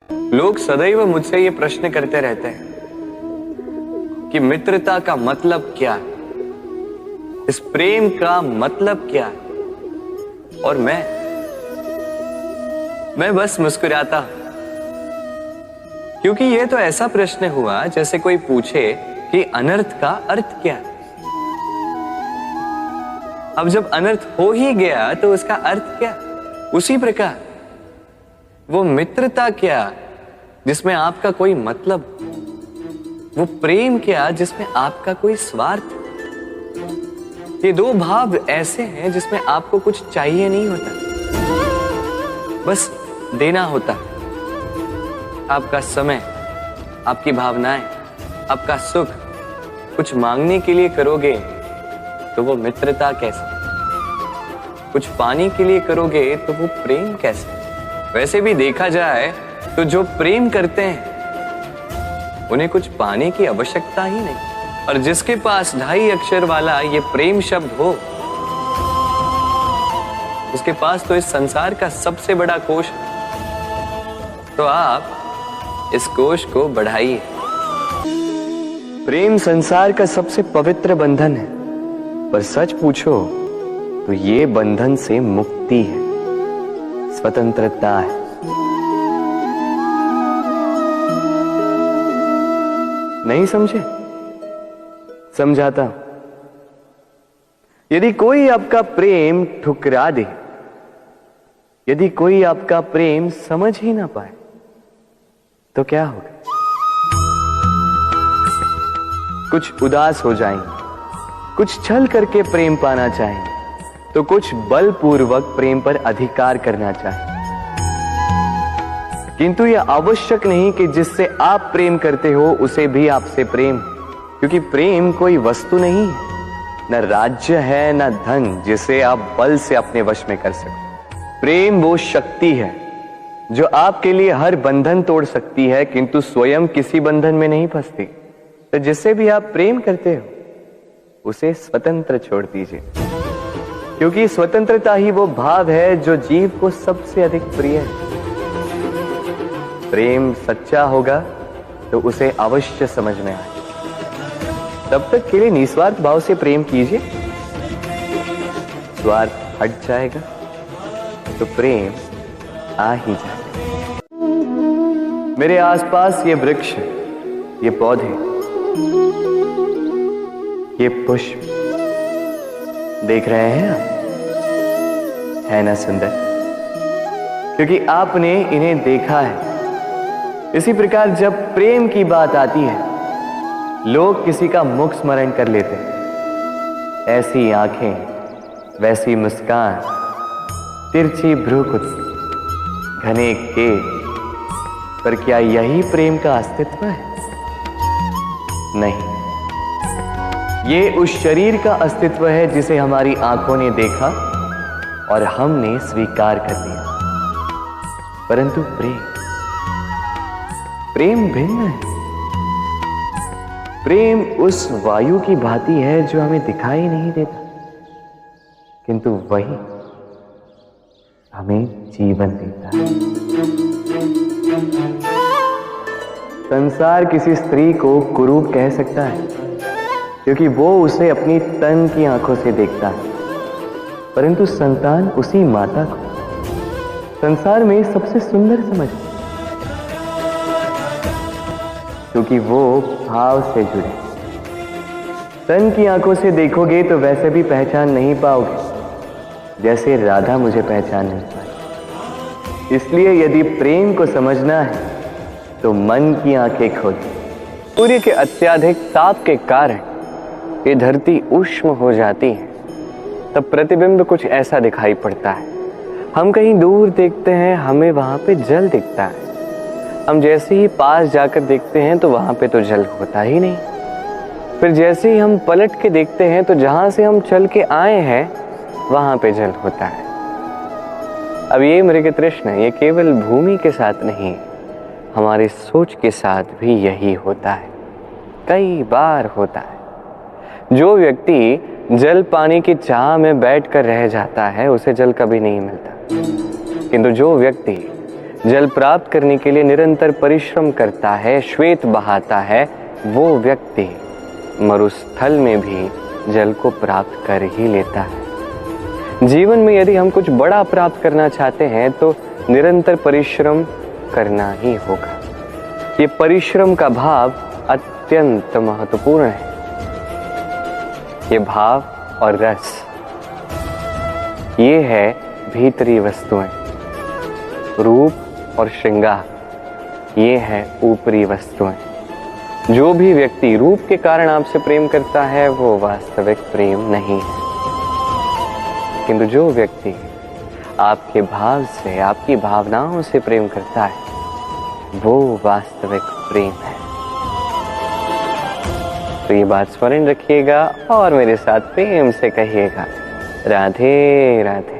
लोग सदैव मुझसे ये प्रश्न करते रहते हैं कि मित्रता का मतलब क्या है, इस प्रेम का मतलब क्या है। और मैं बस मुस्कुराता हूं, क्योंकि ये तो ऐसा प्रश्न हुआ जैसे कोई पूछे कि अनर्थ का अर्थ क्या है। अब जब अनर्थ हो ही गया तो उसका अर्थ क्या? उसी प्रकार वो मित्रता क्या जिसमें आपका कोई मतलब, वो प्रेम क्या जिसमें आपका कोई स्वार्थ। ये दो भाव ऐसे हैं जिसमें आपको कुछ चाहिए नहीं होता, बस देना होता। आपका समय, आपकी भावनाएं, आपका सुख कुछ मांगने के लिए करोगे तो वो मित्रता कैसे? कुछ पाने के लिए करोगे तो वो प्रेम कैसे? वैसे भी देखा जाए तो जो प्रेम करते हैं उन्हें कुछ पाने की आवश्यकता ही नहीं, और जिसके पास 2.5 अक्षर वाला ये प्रेम शब्द हो, उसके पास तो इस संसार का सबसे बड़ा कोश है। तो आप इस कोश को बढ़ाइए। प्रेम संसार का सबसे पवित्र बंधन है, पर सच पूछो तो ये बंधन से मुक्ति है, स्वतंत्रता है। नहीं समझे? समझाता हूं। यदि कोई आपका प्रेम ठुकरा दे, यदि कोई आपका प्रेम समझ ही ना पाए, तो क्या होगा? कुछ उदास हो जाएंगे, कुछ छल करके प्रेम पाना चाहेंगे, तो कुछ बलपूर्वक प्रेम पर अधिकार करना चाहेंगे। किंतु यह आवश्यक नहीं कि जिससे आप प्रेम करते हो उसे भी आपसे प्रेम, क्योंकि प्रेम कोई वस्तु नहीं है, न राज्य है, न धन जिसे आप बल से अपने वश में कर सको। प्रेम वो शक्ति है जो आपके लिए हर बंधन तोड़ सकती है, किंतु स्वयं किसी बंधन में नहीं फंसती। तो जिससे भी आप प्रेम करते हो उसे स्वतंत्र छोड़ दीजिए, क्योंकि स्वतंत्रता ही वो भाव है जो जीव को सबसे अधिक प्रिय है। प्रेम सच्चा होगा तो उसे अवश्य समझ में आए। तब तक के लिए निस्वार्थ भाव से प्रेम कीजिए। स्वार्थ हट जाएगा तो प्रेम आ ही जाएगा। मेरे आसपास ये वृक्ष, ये पौधे, ये पुष्प देख रहे हैं आप? है ना सुंदर? क्योंकि आपने इन्हें देखा है। इसी प्रकार जब प्रेम की बात आती है, लोग किसी का मुख स्मरण कर लेते हैं। ऐसी आंखें, वैसी मुस्कान, तिरछी भ्रूकुटी, घने केश, पर क्या यही प्रेम का अस्तित्व है? नहीं, ये उस शरीर का अस्तित्व है जिसे हमारी आंखों ने देखा और हमने स्वीकार कर लिया। परंतु प्रेम भिन्न है। प्रेम उस वायु की भांति है जो हमें दिखाई नहीं देता, किंतु वही हमें जीवन देता है। संसार किसी स्त्री को कुरूप कह सकता है, क्योंकि वो उसे अपनी तन की आंखों से देखता है, परंतु संतान उसी माता को संसार में सबसे सुंदर समझती, क्योंकि वो भाव से जुड़े। तन की आंखों से देखोगे तो वैसे भी पहचान नहीं पाओगे जैसे राधा मुझे पहचान नहीं पाई। इसलिए यदि प्रेम को समझना है तो मन की आंखें खोलो। सूर्य के अत्यधिक ताप के कारण ये धरती उष्ण हो जाती है, तब प्रतिबिंब कुछ ऐसा दिखाई पड़ता है। हम कहीं दूर देखते हैं, हमें वहां पे जल दिखता है। हम जैसे ही पास जाकर देखते हैं तो वहां पे तो जल होता ही नहीं। फिर जैसे ही हम पलट के देखते हैं तो जहां से हम चल के आए हैं वहां पे जल होता है। अब ये मृग तृष्ण ये केवल भूमि के साथ नहीं, हमारी सोच के साथ भी यही होता है, कई बार होता है। जो व्यक्ति जल पाने की चाह में बैठकर रह जाता है उसे जल कभी नहीं मिलता, किंतु जो व्यक्ति जल प्राप्त करने के लिए निरंतर परिश्रम करता है, श्वेत बहाता है, वो व्यक्ति मरुस्थल में भी जल को प्राप्त कर ही लेता है। जीवन में यदि हम कुछ बड़ा प्राप्त करना चाहते हैं तो निरंतर परिश्रम करना ही होगा। ये परिश्रम का भाव अत्यंत महत्वपूर्ण है। ये भाव और रस, ये है भीतरी वस्तुएं। रूप और श्रृंगार, ये है ऊपरी वस्तुएं। जो भी व्यक्ति रूप के कारण आपसे प्रेम करता है वो वास्तविक प्रेम नहीं है, किंतु जो व्यक्ति आपके भाव से, आपकी भावनाओं से प्रेम करता है वो वास्तविक प्रेम है। तो ये बात स्मरण रखिएगा और मेरे साथ प्रेम से कहिएगा, राधे राधे।